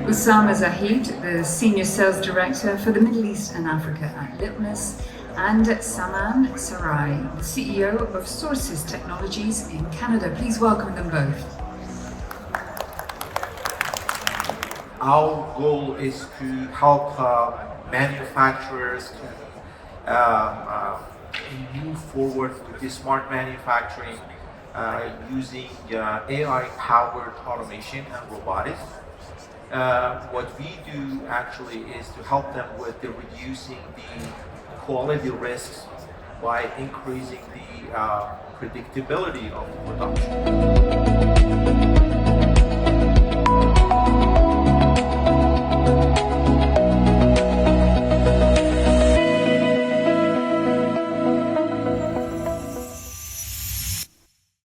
Osama Zahid, the Senior Sales Director for the Middle East and Africa at Litmus, and Saman, the CEO of Sorsys Technologies in Canada. Please welcome them both. Our goal is to help manufacturers to move forward with the smart manufacturing using AI-powered automation and robotics. What we do actually is to help them with the reducing the quality risks by increasing the predictability of production.